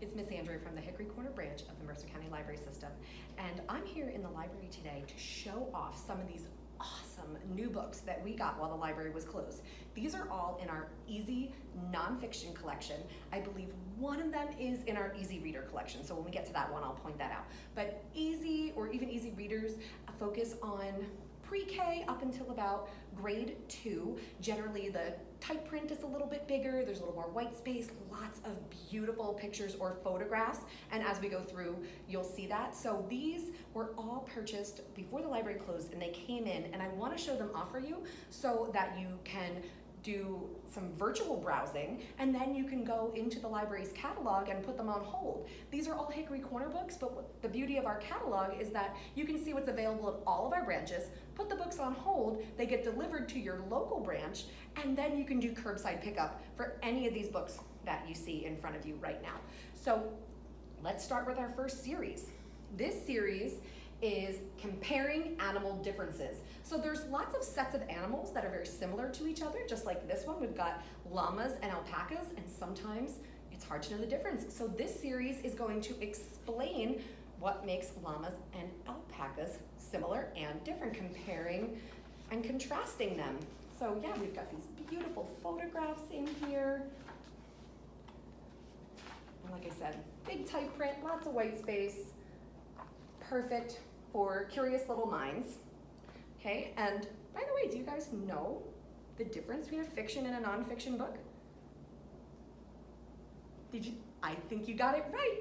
It's Miss Andrea from the Hickory Corner branch of the Mercer County Library System, and I'm here in the library today to show off some of these awesome new books that we got while the library was closed. These are all in our Easy nonfiction collection. I believe one of them is in our Easy Reader collection, so when we get to that one, I'll point that out. But Easy, or even Easy Readers, focus on pre-K up until about grade 2. Generally, the type print is a little bit bigger, there's a little more white space, lots of beautiful pictures or photographs, and as we go through, you'll see that. So these were all purchased before the library closed, and they came in, and I want to show them off for you so that you can do some virtual browsing, and then you can go into the library's catalog and put them on hold. These are all Hickory Corner books, but the beauty of our catalog is that you can see what's available at all of our branches, put the books on hold, they get delivered to your local branch, and then you can do curbside pickup for any of these books that you see in front of you right now. So let's start with our first series. This series is comparing animal differences. So there's lots of sets of animals that are very similar to each other, just like this one. We've got llamas and alpacas, and sometimes it's hard to know the difference. So this series is going to explain what makes llamas and alpacas similar and different, comparing and contrasting them. So yeah, we've got these beautiful photographs in here. And like I said, big type print, lots of white space, perfect for curious little minds. Okay, and by the way, do you guys know the difference between a fiction and a nonfiction book? Did you? I think you got it right.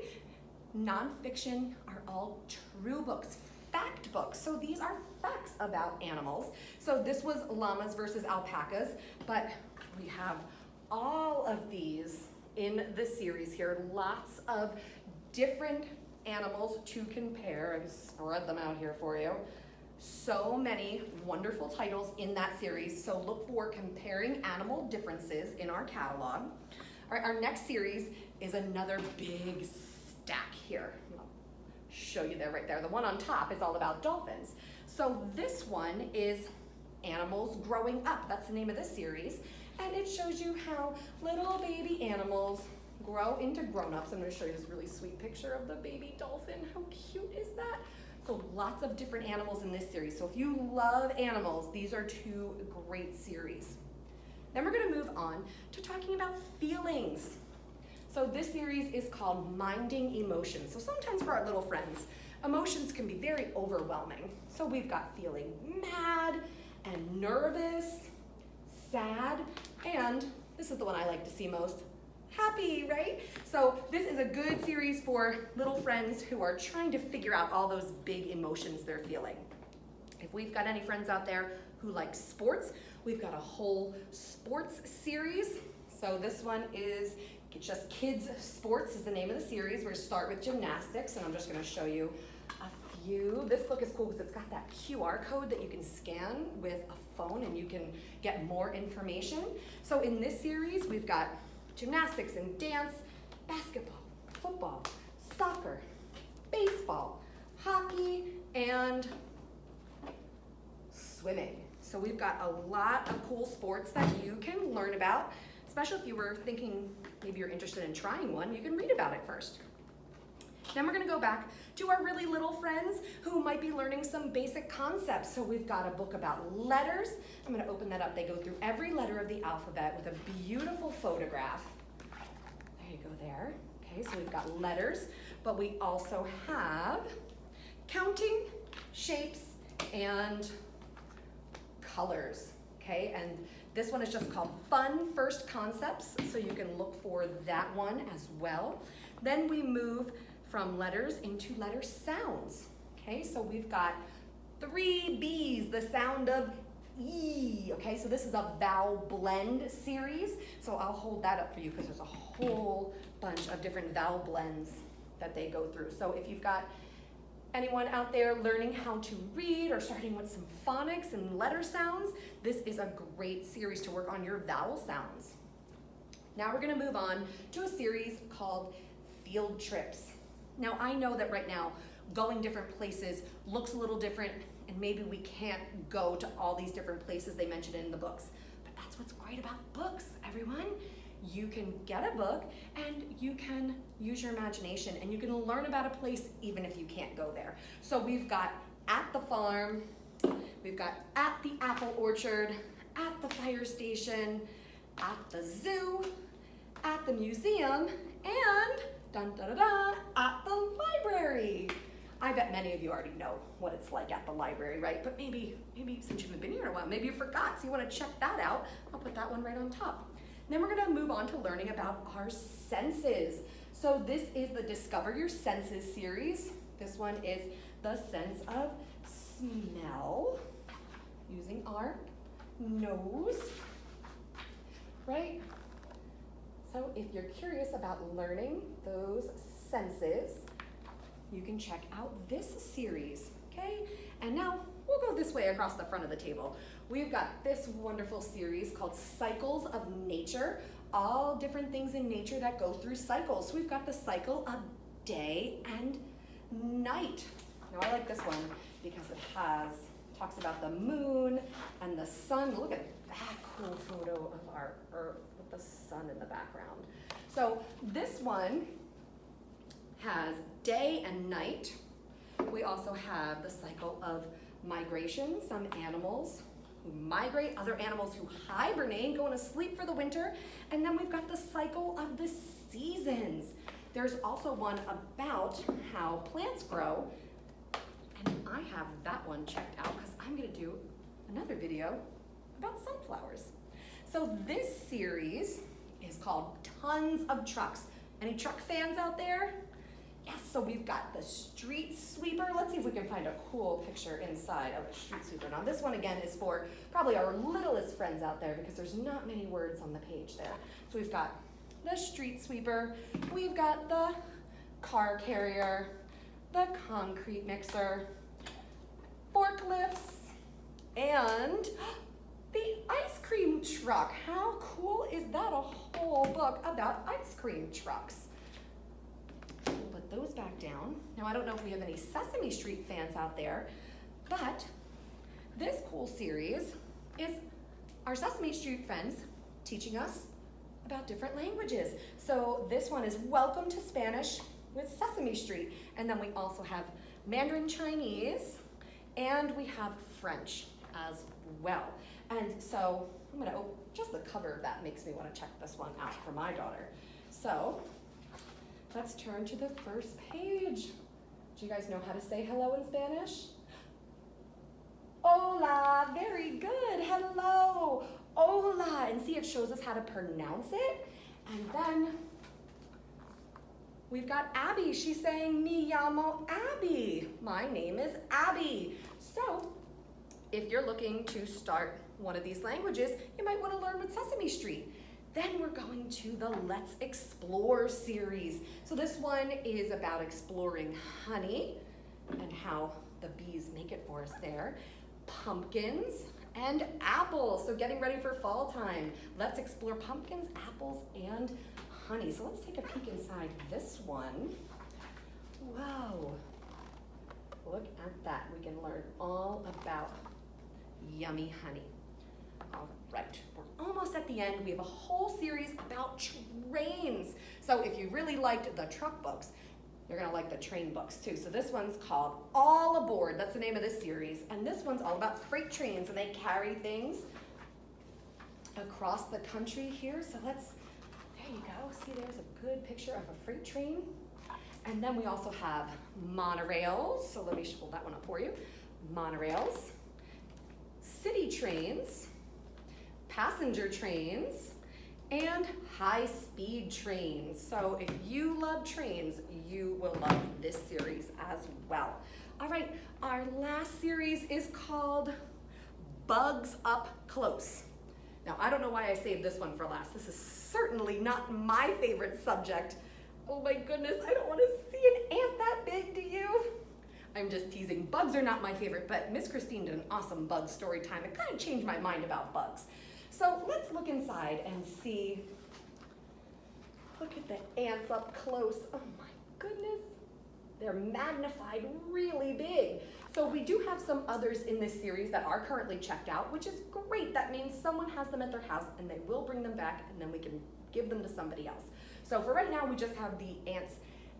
Nonfiction are all true books, fact books. So these are facts about animals. So this was llamas versus alpacas, but we have all of these in the series here. Lots of different animals to compare. I've spread them out here for you. So many wonderful titles in that series. So look for comparing animal differences in our catalog. All right, our next series is another big stack here. I'll show you there right there. The one on top is all about dolphins. So this one is Animals Growing Up. That's the name of this series. And it shows you how little baby animals grow into grown-ups. I'm going to show you this really sweet picture of the baby dolphin. How cute is that? So lots of different animals in this series. So if you love animals, these are two great series. Then we're going to move on to talking about feelings. So this series is called Minding Emotions. So sometimes for our little friends, emotions can be very overwhelming. So we've got feeling mad and nervous, sad, and this is the one I like to see most, happy, right? So this is a good series for little friends who are trying to figure out all those big emotions they're feeling. If we've got any friends out there who like sports, we've got a whole sports series. So this one is just Kids Sports is the name of the series. We're gonna start with gymnastics, and I'm just gonna show you a few. This book is cool because it's got that QR code that you can scan with a phone and you can get more information. So in this series, we've got gymnastics and dance, basketball, football, soccer, baseball, hockey, and swimming. So we've got a lot of cool sports that you can learn about, especially if you were thinking maybe you're interested in trying one, you can read about it first. Then we're gonna go back to our really little friends who might be learning some basic concepts. So we've got a book about letters. I'm gonna open that up. They go through every letter of the alphabet with a beautiful photograph. There you go there. Okay, so we've got letters, but we also have counting, shapes, and colors. Okay, and this one is just called Fun First Concepts, so you can look for that one as well. Then we move from letters into letter sounds. Okay, so we've got 3 B's, the sound of E. Okay, so this is a vowel blend series. So I'll hold that up for you because there's a whole bunch of different vowel blends that they go through. So if you've got anyone out there learning how to read or starting with some phonics and letter sounds, this is a great series to work on your vowel sounds. Now we're gonna move on to a series called Field Trips. Now I know that right now going different places looks a little different, and maybe we can't go to all these different places they mentioned in the books, but that's what's great about books, everyone. you can get a book and you can use your imagination and you can learn about a place even if you can't go there. So we've got at the farm, we've got at the apple orchard, at the fire station, at the zoo, at the museum, and dun, da, da, da, at the library. I bet many of you already know what it's like at the library, right? But maybe since you haven't been here in a while, maybe you forgot, so you want to check that out. I'll put that one right on top. Then we're going to move on to learning about our senses. So this is the Discover Your Senses series. This one is the sense of smell, using our nose, right? So if you're curious about learning those senses, you can check out this series, okay? And now we'll go this way across the front of the table. We've got this wonderful series called Cycles of Nature, all different things in nature that go through cycles. So we've got the cycle of day and night. Now I like this one because it talks about the moon and the sun. Look at that cool photo of our Earth with the sun in the background. So this one has day and night. We also have the cycle of migration, some animals who migrate, other animals who hibernate, going to sleep for the winter. And then we've got the cycle of the seasons. There's also one about how plants grow. And I have that one checked out because I'm going to do another video about sunflowers. So this series is called Tons of Trucks. Any truck fans out there? Yes, so we've got the street sweeper. Let's see if we can find a cool picture inside of a street sweeper. Now this one again is for probably our littlest friends out there because there's not many words on the page there. So we've got the street sweeper, we've got the car carrier, the concrete mixer, forklifts, and the ice cream truck. How cool is that? A whole book about ice cream trucks. We'll put those back down. Now I don't know if we have any Sesame Street fans out there, but this cool series is our Sesame Street friends teaching us about different languages. So this one is Welcome to Spanish with Sesame Street. And then we also have Mandarin Chinese and we have French as well. And so I'm gonna, just the cover of that makes me want to check this one out for my daughter. So let's turn to the first page. Do you guys know how to say hello in Spanish? Hola, very good, hello, hola. And see, it shows us how to pronounce it. And then we've got Abby. She's saying, me llamo Abby. My name is Abby. So if you're looking to start one of these languages, you might want to learn with Sesame Street. Then we're going to the Let's Explore series. So this one is about exploring honey and how the bees make it for us there, pumpkins, and apples. So getting ready for fall time. Let's explore pumpkins, apples, and honey. So let's take a peek inside this one. Whoa, look at that. We can learn all about yummy honey. All right, we're almost at the end. We have a whole series about trains. So if you really liked the truck books, you're gonna like the train books too. So this one's called All Aboard. That's the name of this series. And this one's all about freight trains, and they carry things across the country here. So there you go. See, there's a good picture of a freight train. And then we also have monorails. So let me hold that one up for you. Monorails, city trains, passenger trains, and high-speed trains. So if you love trains, you will love this series as well. All right, our last series is called Bugs Up Close. Now, I don't know why I saved this one for last. This is certainly not my favorite subject. Oh my goodness, I don't want to see an ant that big, do you? I'm just teasing. Bugs are not my favorite, but Miss Christine did an awesome bug story time. It kind of changed my mind about bugs. So let's look inside and see. Look at the ants up close. Oh my goodness. They're magnified really big. So we do have some others in this series that are currently checked out, which is great. That means someone has them at their house and they will bring them back, and then we can give them to somebody else. So for right now, we just have the ants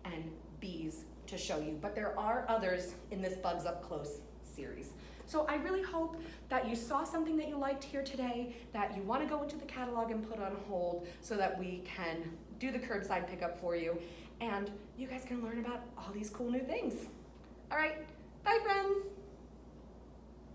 and bees to show you, but there are others in this Bugs Up Close series. So I really hope that you saw something that you liked here today, that you want to go into the catalog and put on hold so that we can do the curbside pickup for you, and you guys can learn about all these cool new things. All right, bye friends.